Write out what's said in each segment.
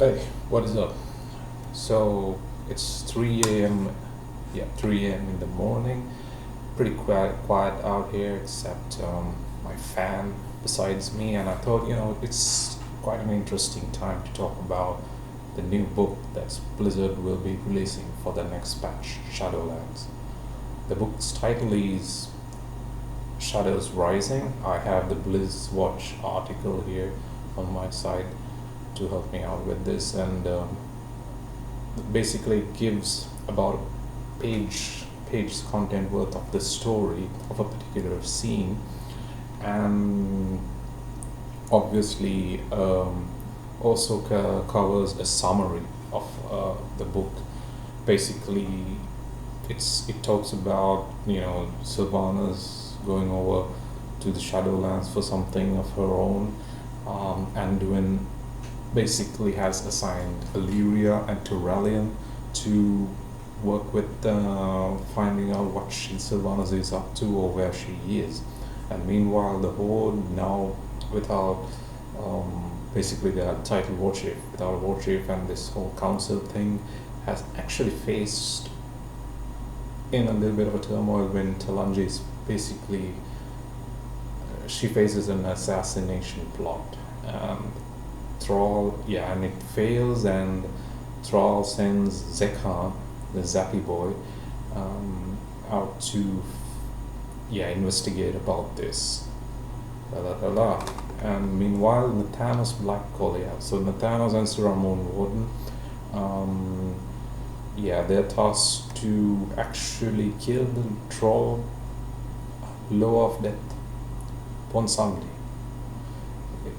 Hey, what is up? So it's 3 a.m. Yeah, 3 a.m. in the morning. Pretty quiet out here, except my fan besides me. And I thought, it's quite an interesting time to talk about the new book that Blizzard will be releasing for the next patch, Shadowlands. The book's title is Shadows Rising. I have the Blizz Watch article here on my side to help me out with this, and basically it gives about a page's content worth of the story of a particular scene, and obviously also covers a summary of the book. Basically, it talks about Sylvanas going over to the Shadowlands for something of her own, and when basically has assigned Illyria and Turallion to work with finding out what Sylvanas is up to or where she is. And meanwhile, the Horde now without basically their title war chief, without war chief, and this whole council thing has actually faced in a little bit of a turmoil when Talanji is basically she faces an assassination plot. Thrall, yeah, and it fails, and Thrall sends Zekhan, the Zappy boy, out to, investigate about this. And meanwhile, Nathanos Black Goliath. So Nathanos and Suramon Warden, they're tasked to actually kill the troll Low of Death Ponsangli.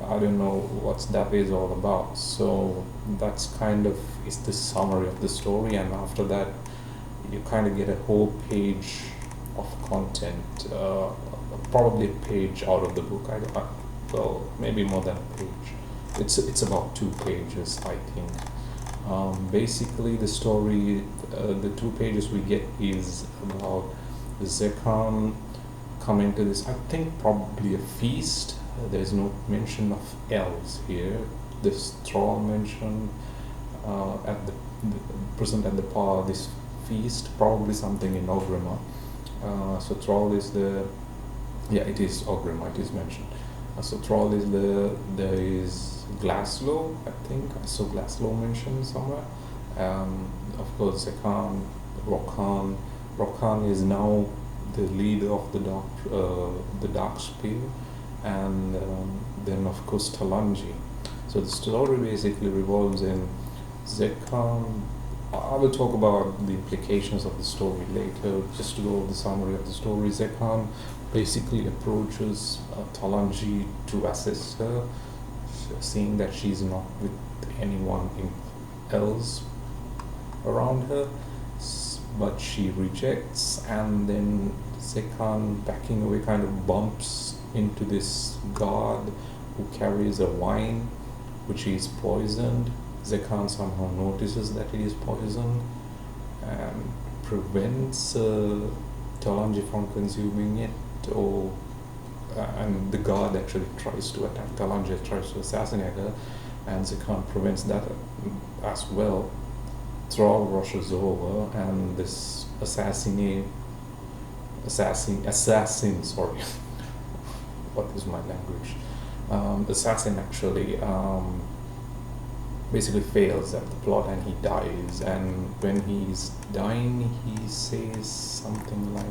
I don't know what that is all about. So that's kind of is the summary of the story, and after that, you kind of get a whole page of content, probably a page out of the book. Well, maybe more than a page. It's about 2 pages, I think. Basically, the story, the 2 pages we get is about Zekhan coming to this. I think probably a feast. There's no mention of elves here. This Thrall mentioned at the present at the par this feast, probably something in Ogrima. So Thrall is it is Ogrima, it is mentioned. So Thrall is there is Glaslow, I think I saw Glaslow mentioned somewhere. Of course, Zekhan, Rokan. Rokan is now the leader of the Dark Spear, and then of course Talanji. So the story basically revolves in Zekhan. I will talk about the implications of the story later. Just to go over the summary of the story, Zekhan basically approaches Talanji to assist her, seeing that she's not with anyone else around her, but she rejects, and then Zekhan, backing away, kind of bumps into this god who carries a wine which is poisoned. Zekhan somehow notices that it is poisoned and prevents Talanji from consuming it, and the god actually tries to attack Talanji, tries to assassinate her, and Zekhan prevents that as well. Thrall rushes over, and this assassin, sorry, what is my language? Assassin actually basically fails at the plot, and he dies. And when he's dying, he says something like,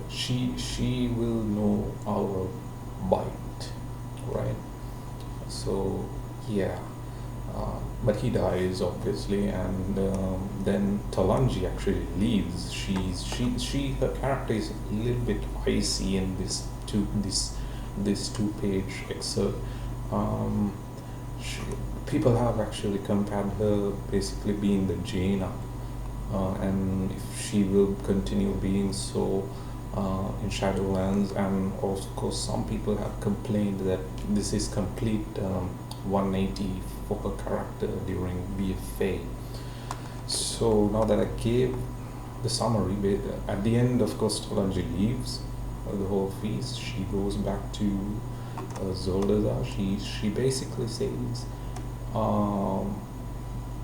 she will know our bite, right? So but he dies obviously, and then Talanji actually leaves. Her character is a little bit icy in this 2-page excerpt. People have actually compared her basically being the Jaina, and if she will continue being so in Shadowlands. And of course, some people have complained that this is complete 180 for her character during BFA. So now that I gave the summary, at the end, of course, Talanji leaves the whole feast. She goes back to Zoldazar. She basically says, um,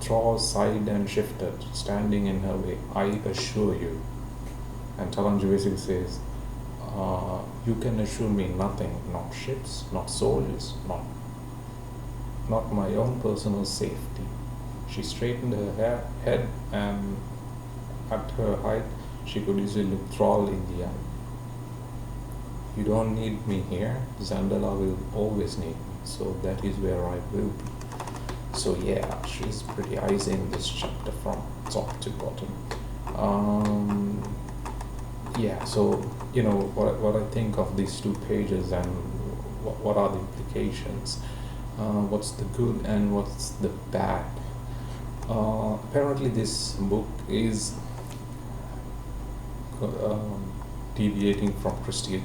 Troll sighed and shifted, standing in her way. I assure you. And Talanji basically says, you can assure me nothing, not ships, not soldiers, not my own personal safety. She straightened her head, and at her height, she could easily look Thrall in the eye. You don't need me here. Zandala will always need me, so that is where I will be. So yeah, she's pretty icy in this chapter from top to bottom. Yeah, so what I think of these two pages, and what are the implications, what's the good and what's the bad. Apparently this book is deviating from Christy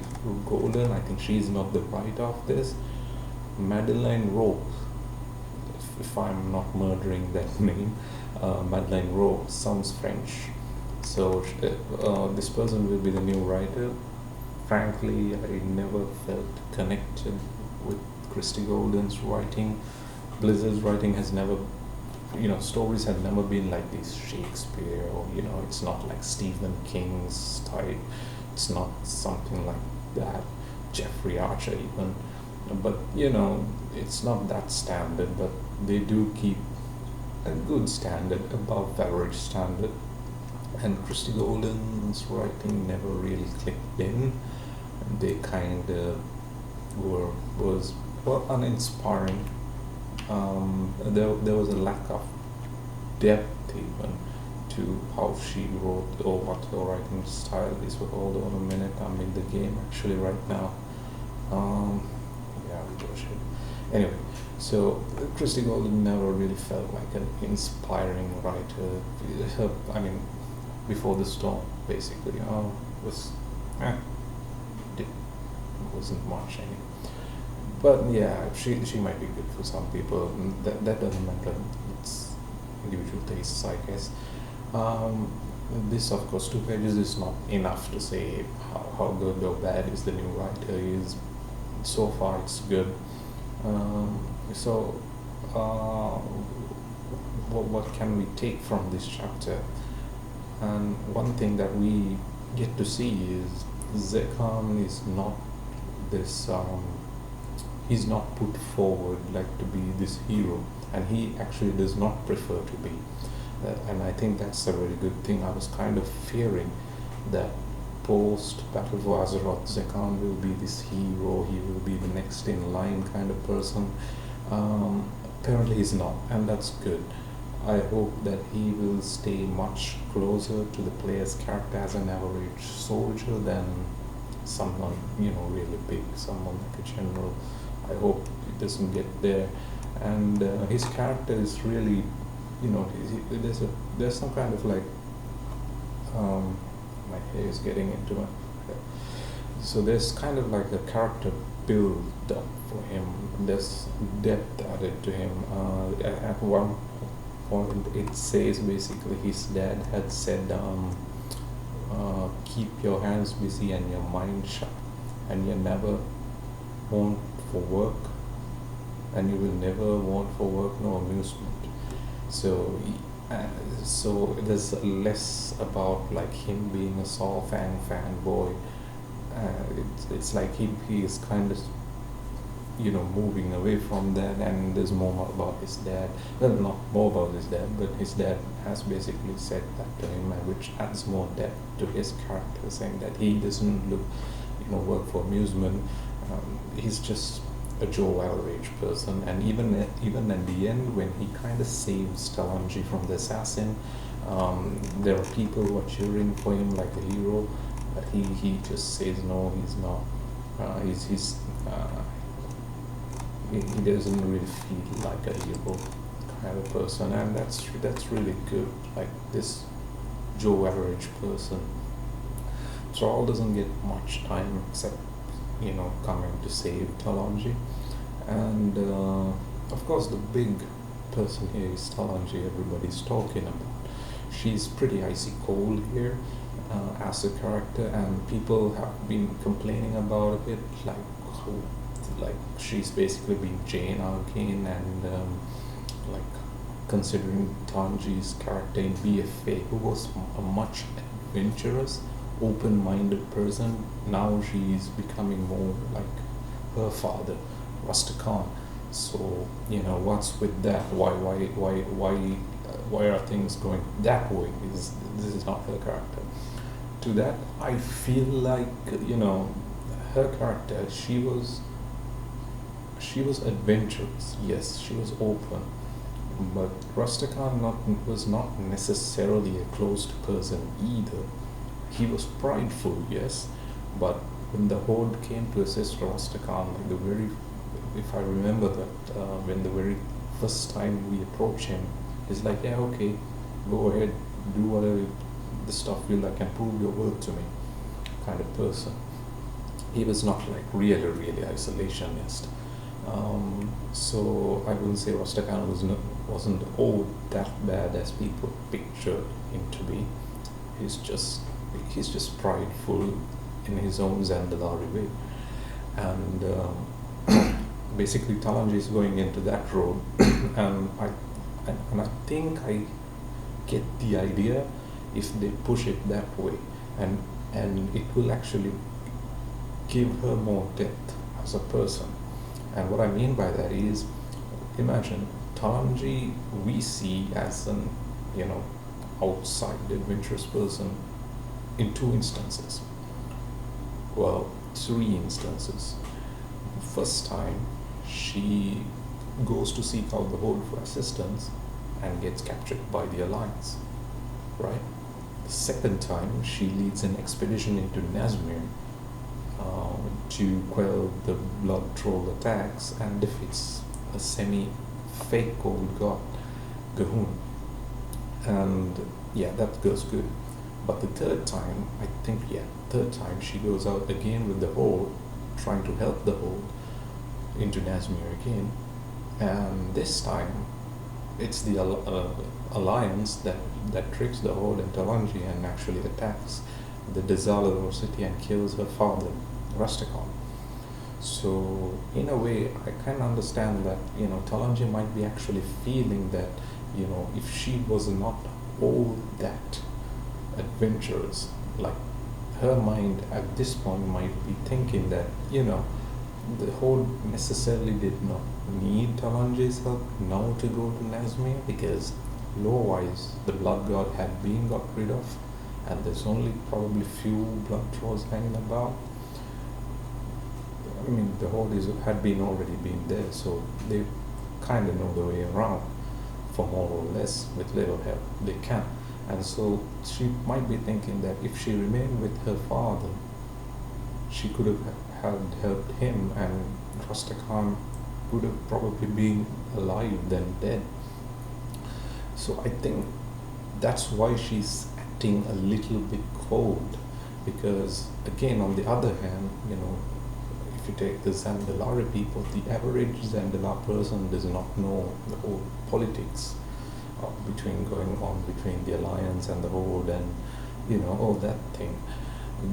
Golden. I think she's not the writer of this. Madeleine Roux, if I'm not murdering that name, Madeleine Roux sounds French. So this person will be the new writer. Frankly, I never felt connected with Christy Golden's writing. Blizzard's writing has never, stories have never been like this Shakespeare, or it's not like Stephen King's type. It's not something like that, Jeffrey Archer even. But it's not that standard. But they do keep a good standard, above average standard. And Christy Golden's writing never really clicked in. They kind of was uninspiring. There was a lack of depth even to how she wrote, or what her writing style is. But hold on a minute, I'm in the game actually right now. Yeah, bullshit. Anyway, so Christy Golden never really felt like an inspiring writer. Before the storm, basically, wasn't much anyway. But yeah, she might be good for some people. That doesn't matter. It's individual tastes, I guess. This, of course, 2 pages is not enough to say how good or bad is the new writer is. So far, it's good. What can we take from this chapter? And one thing that we get to see is Zekhan is not this. He's not put forward like to be this hero, and he actually does not prefer to be. And I think that's a very good thing. I was kind of fearing that post Battle for Azeroth, Zekhan will be this hero. He will be the next in line kind of person. Apparently, he's not, and that's good. I hope that he will stay much closer to the player's character as an average soldier than someone, really big, someone like a general. I hope it doesn't get there. And his character is really, there's some kind of like, my hair is getting into my hair. So there's kind of like a character build up for him. There's depth added to him. At one point it says basically his dad had said, keep your hands busy and your mind sharp, and you never want for work, and you will never want for work no amusement. So there's less about like him being a Saw fanboy. It's like he is kind of moving away from that, and there's more about his dad. Well, not more about his dad, but his dad has basically said that to him, which adds more depth to his character, saying that he doesn't work for amusement. He's just a Joe average person. And even at the end, when he kind of saves Talanji from the assassin, there are people who are cheering for him like a hero, but he just says no, he's not. He doesn't really feel like a hero kind of person, and that's really good. Like this Joe average person. Thrall doesn't get much time except coming to save Talanji, and of course the big person here is Talanji. Everybody's talking about. she's pretty icy cold here as a character, and people have been complaining about it, like how, like she's basically being Jane again, and like considering Tanji's character in BFA, who was a much adventurous, open-minded person, now she's becoming more like her father, Rusticon. So what's with that? Why are things going that way? This is not her character. To that, I feel like her character. She was adventurous. Yes, she was open, but Rusticon was not necessarily a closed person either. He was prideful, yes, but when the Horde came to assist Rusticon, like if I remember that, when the very first time we approach him, he's like, yeah, okay, go ahead, do whatever the stuff you like and prove your worth to me, kind of person. He was not like really isolationist. So I wouldn't say Rusticon wasn't that bad as people pictured him to be. He's just prideful in his own Zandalari way, and basically Talanji is going into that road, and I think I get the idea if they push it that way, and it will actually give her more depth as a person. And what I mean by that is, imagine Talanji we see as an outside adventurous person in two instances. Well, three instances. First time, she goes to seek out the Horde for assistance and gets captured by the Alliance, right? The second time, she leads an expedition into Nazmir to quell the blood troll attacks and defeats a semi-fake old god, Gahun. And yeah, that goes good. But the third time, she goes out again with the Horde, trying to help the Horde into Nazmir again. And this time, it's the Alliance that tricks the Horde and Talanji and actually attacks the Desalador city and kills her father, Rusticon. So in a way, I can understand that Talanji might be actually feeling that if she was not all that adventurous, like her mind at this point might be thinking that the Horde necessarily did not need Talanji's help now to go to Nazmir, because law-wise the blood god had been got rid of, and there's only probably few blood trolls hanging about. I mean, the Horde had already been there, so they kind of know the way around, for more or less, with little help they can. And so she might be thinking that if she remained with her father, she could have had helped him, and Rusticon would have probably been alive than dead. So I think that's why she's acting a little bit cold, because again, on the other hand, if you take the Zandalari people, the average Zandalar person does not know the whole politics going on between the Alliance and the Horde, and all that thing.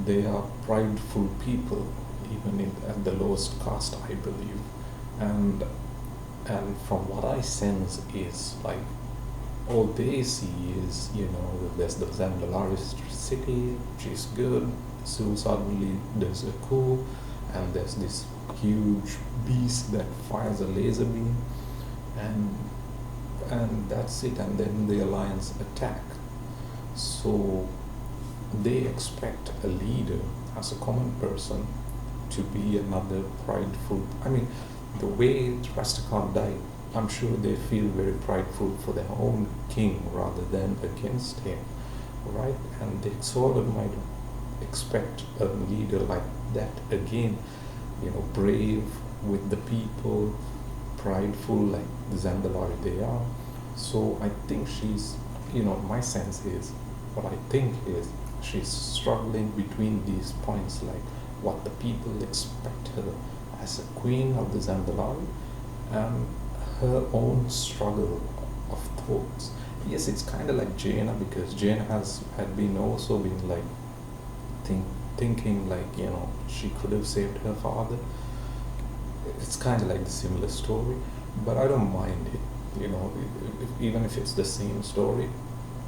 They are prideful people, even at the lowest caste, I believe. And from what I sense is like, all they see is, there's the Zandalari city, she's good, so suddenly there's a coup, and there's this huge beast that fires a laser beam, and that's it, and then the Alliance attack. So they expect a leader as a common person to be another prideful. I mean, the way Rusticon died, I'm sure they feel very prideful for their own king rather than against him, right? And they sort of might expect a leader like that again, brave with the people, prideful like the Zandalari they are. So I think she's, my sense is, what I think is, she's struggling between these points, like what the people expect her as a queen of the Zandalari, and her own struggle of thoughts. Yes, it's kind of like Jaina, because Jaina had been also been like think, thinking like, she could have saved her father. It's kind of like the similar story, but I don't mind it. Even if it's the same story,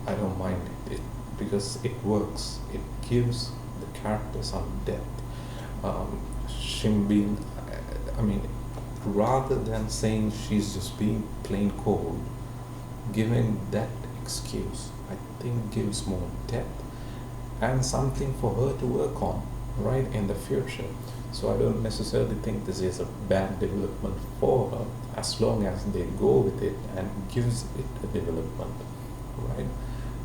I don't mind it, because it works. It gives the character some depth. Shimbin, I mean, rather than saying she's just being plain cold, giving that excuse, I think gives more depth and something for her to work on, right, in the future. So I don't necessarily think this is a bad development for her, as long as they go with it and gives it a development, right?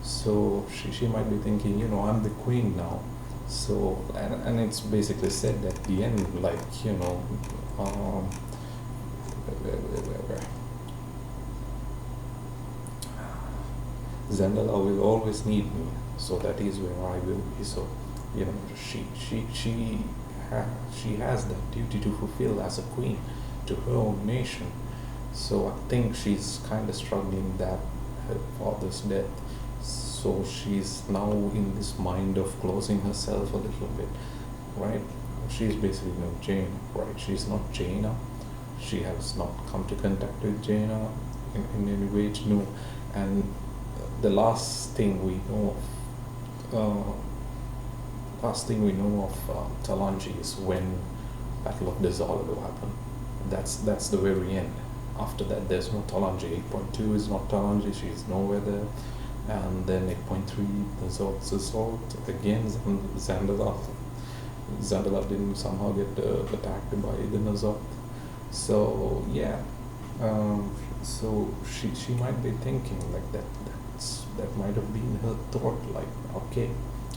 So she might be thinking, I'm the queen now. So, and it's basically said at the end, like, where. Zendala will always need me, so that is where I will be. So, she has that duty to fulfill as a queen to her own nation. So I think she's kind of struggling that her father's death. So she's now in this mind of closing herself a little bit, right? She's basically no Jane, right? She's not Jaina. She has not come to contact with Jaina in any way to know. And the last thing we know of Talanji is when Battle of Desolado happened. That's the very end. After that, there's no Talanji. 8.2 is not Talanji. She's nowhere there. And then 8.3, the Zord's assault again. Zandala didn't somehow get attacked by the Nazot. So yeah, so she might be thinking like that. That might have been her thought. Like, okay,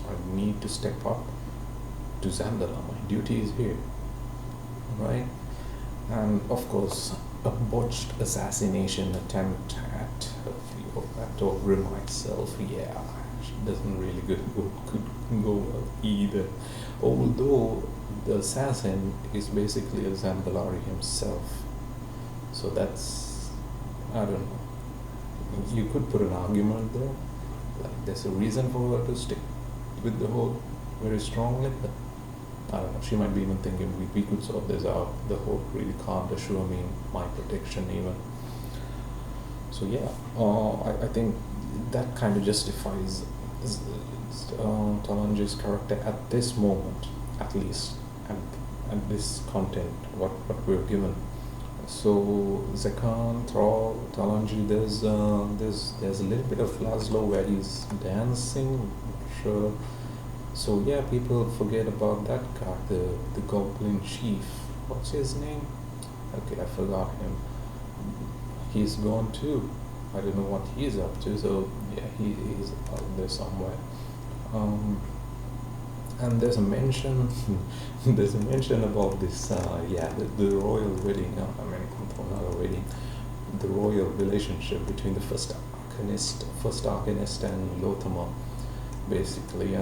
I need to step up to Zandala. My duty is here, right? And of course, a botched assassination attempt at Ogrim itself. Yeah, she doesn't really could go well either. Although the assassin is basically a Zandalari himself, so that's, I don't know. You could put an argument there, like there's a reason for her to stick with the whole very strongly, but I don't know. She might be even thinking we could sort this out. The Hawk really can't assure me my protection even. So yeah, I think that kind of justifies Talanji's character at this moment, at least, and this content, what we're given. So Zakan, Thrall, Talanji, there's a little bit of Laszlo where he's dancing, not sure. So yeah, people forget about that guy, the Goblin Chief. What's his name? Okay, I forgot him. He's gone too. I don't know what he's up to. So yeah, he's out there somewhere. And there's a mention about this the royal wedding. Not a wedding, the royal relationship between the first Arcanist and Lothama, basically.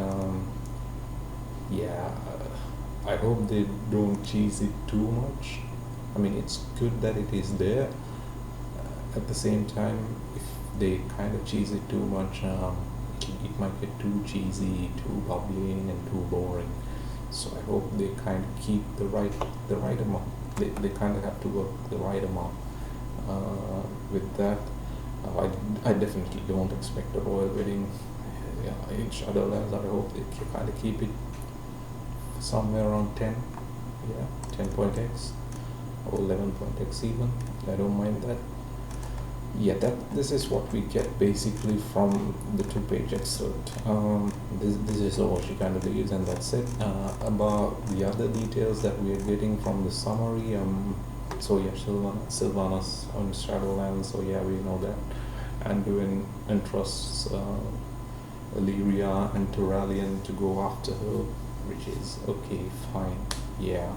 I hope they don't cheese it too much. I mean, it's good that it is there. At the same time, if they kind of cheese it too much, it might get too cheesy, too bubbly, and too boring. So I hope they kind of keep the right amount. They kind of have to work the right amount with that. I definitely don't expect a royal wedding in Shadowlands. I hope they kind of keep it somewhere around 10, 10.x or 11.x even. I don't mind that. Yeah, this is what we get basically from the 2-page excerpt. This is all she kind of leaves, and that's it. About the other details that we are getting from the summary, so yeah, Sylvanas on Shadowlands, so yeah, we know that. Anduin entrusts Illyria and Turalian to go after her, which is okay, fine, yeah.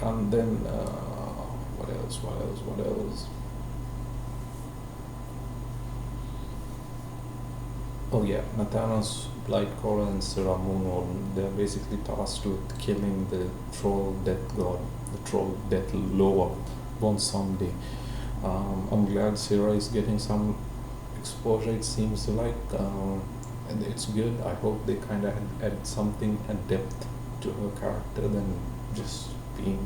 And then what else? Oh yeah, Nathanos, Blightcore, and Seramun, they're basically tasked with killing the troll death god, the troll death lower, Bonsomde. I'm glad Sarah is getting some exposure, it seems like, and it's good. I hope they kind of add something and depth to her character than just being,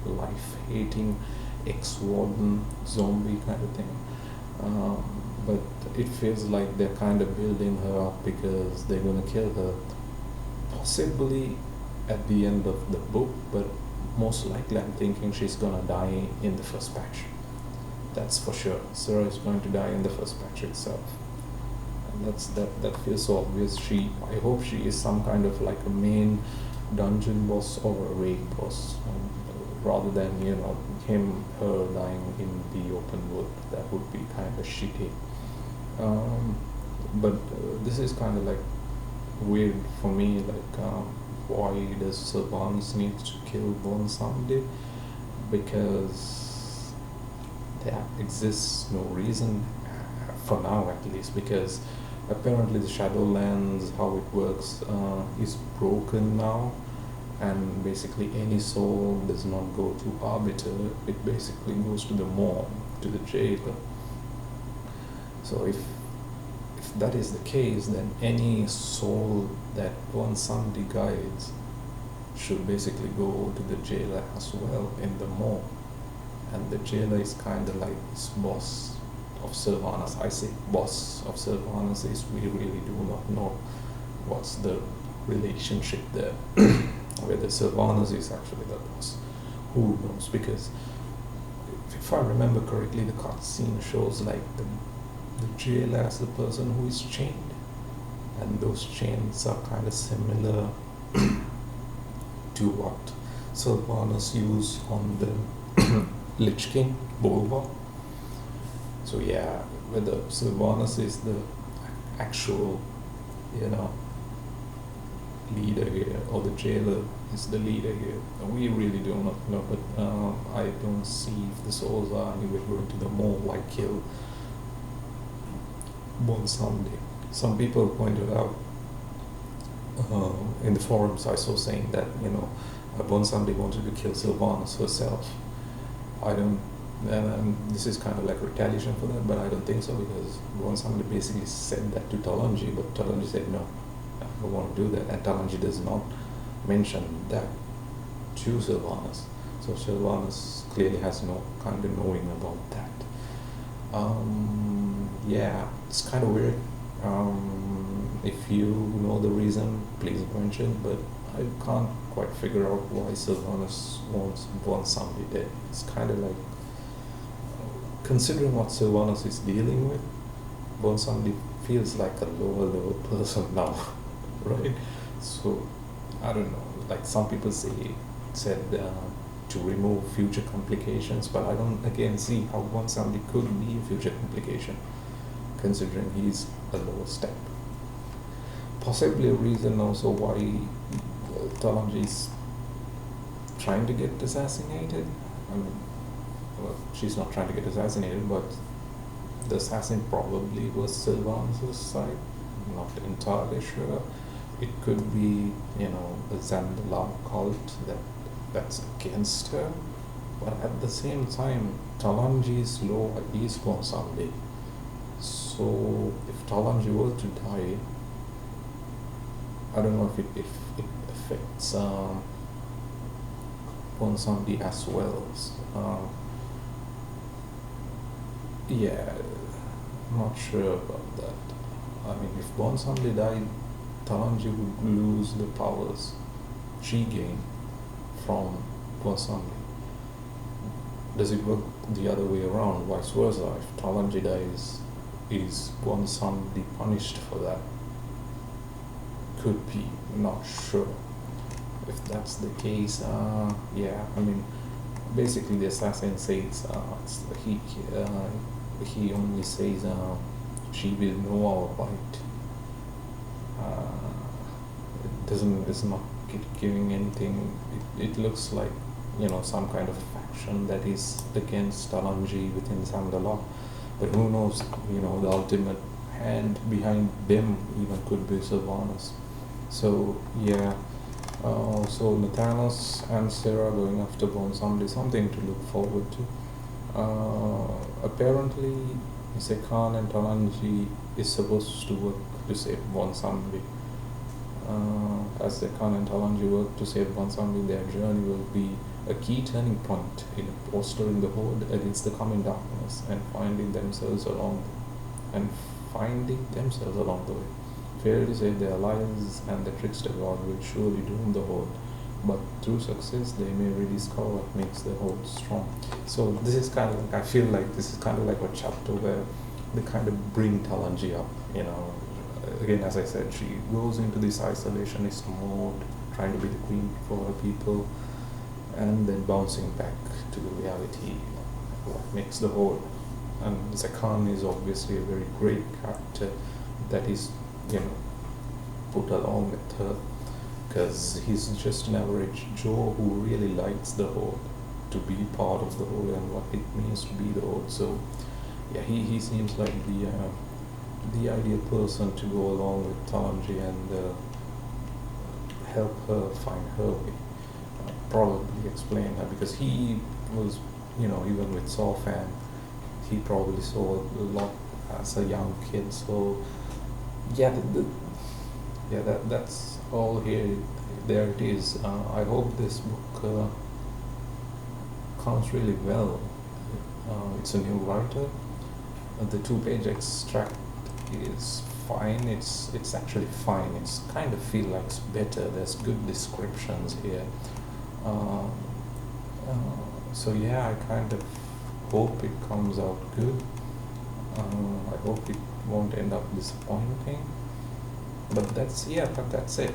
life-hating ex-warden zombie kind of thing. But it feels like they're kind of building her up because they're gonna kill her, possibly at the end of the book, but most likely I'm thinking she's gonna die in the first patch. That's for sure. Sarah is going to die in the first patch itself. And that feels so obvious. I hope she is some kind of like a main dungeon boss or a raid boss, rather than her dying in the open world. That would be kind of shitty. But this is kind of like weird for me. Like, why does Sylvanas need to kill Bonsandi? Because there exists no reason, for now at least, because apparently the Shadowlands, how it works, is broken now, and basically any soul does not go to Arbiter, it basically goes to the Maw, to the jailer. So if that is the case, then any soul that Bonsandi guides should basically go to the jailer as well in the Maw. And the jailer is kind of like this boss of Sylvanas. I say boss of Sylvanas is we really do not know what's the relationship there. Whether Sylvanas is actually the boss, who knows? Because if I remember correctly, the cutscene shows like the jailer as the person who is chained, and those chains are kind of similar to what Sylvanas used on the Lich King, Bolvar. So yeah, whether Sylvanas is the actual, leader here, or the jailer is the leader here, we really do not know. But I don't see if the souls are anywhere going to the Maw. Why kill Bonsandi? Some people pointed out in the forums I saw saying that Bonsandi wanted to kill Sylvanas herself. I don't, and this is kind of like retaliation for that, but I don't think so, because Bonsandi basically said that to Talanji, but Talanji said no, I don't want to do that, and Talanji does not mention that to Sylvanas. So Sylvanas clearly has no kind of knowing about that. Yeah, it's kind of weird. If you know the reason, please mention, but I can't quite figure out why Sylvanas wants somebody dead. It's kind of like, considering what Sylvanas is dealing with, Bonsandi feels like a lower level person now, right? So, I don't know, like some people said to remove future complications, but I don't again see how Bonsandi could be a future complication, considering he's a lower step. Possibly a reason also why Talanji is trying to get assassinated. I mean, well, she's not trying to get assassinated, but the assassin probably was Sylvanas' side. I'm not entirely sure. It could be, the Zandala cult that's against her. But at the same time, Talanji's law is Bonsandi. So if Talanji were to die, I don't know if it affects Bonsandi as well. Yeah, I'm not sure about that. I mean, if Bonsandi died, Talanji would lose the powers she gained from Bonsandi. Does it work the other way around, vice versa? If Talanji dies, is Bonsandi punished for that? Could be, not sure. If that's the case, yeah, I mean, basically the assassin says he only says she will know our right. It's not giving anything. It looks like some kind of faction that is against Talanji within Zandala, but who knows? The ultimate hand behind them even could be Sylvanas. So yeah. So Nathanos and Sarah going after Bonsandi, something to look forward to. Apparently, Sekan and Talanji is supposed to work to save Bonsangri. As Sekan and Talanji work to save Bonsangri, their journey will be a key turning point in bolstering the Horde against the coming darkness and finding themselves along the way. Fair to say, their lies and the trickster god will surely doom the Horde, but through success they may rediscover what makes the Horde strong. So this is kind of like, I feel like this is kind of like a chapter where they kind of bring Talanji up, you know. Again, as I said, she goes into this isolationist mode, trying to be the queen for her people, and then bouncing back to the reality, what makes the Horde. And Zakan is obviously a very great character that is, you know, put along with her, because he's just an average Joe who really likes the Horde, to be part of the Horde and what it means to be the Horde. So yeah, he seems like the ideal person to go along with Talanji and help her find her way. Probably explain her, because he was, you know, even with Sofan, he probably saw a lot as a young kid. So yeah, that's all here. There it is. I hope this book comes really well. It's a new writer. The 2-page extract is fine. It's actually fine. It's kind of feel like it's better. There's good descriptions here. Uh, so yeah, I kind of hope it comes out good. I hope it won't end up disappointing. But that's it.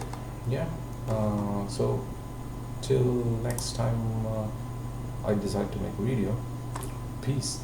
Yeah. So till next time I decide to make a video. Peace.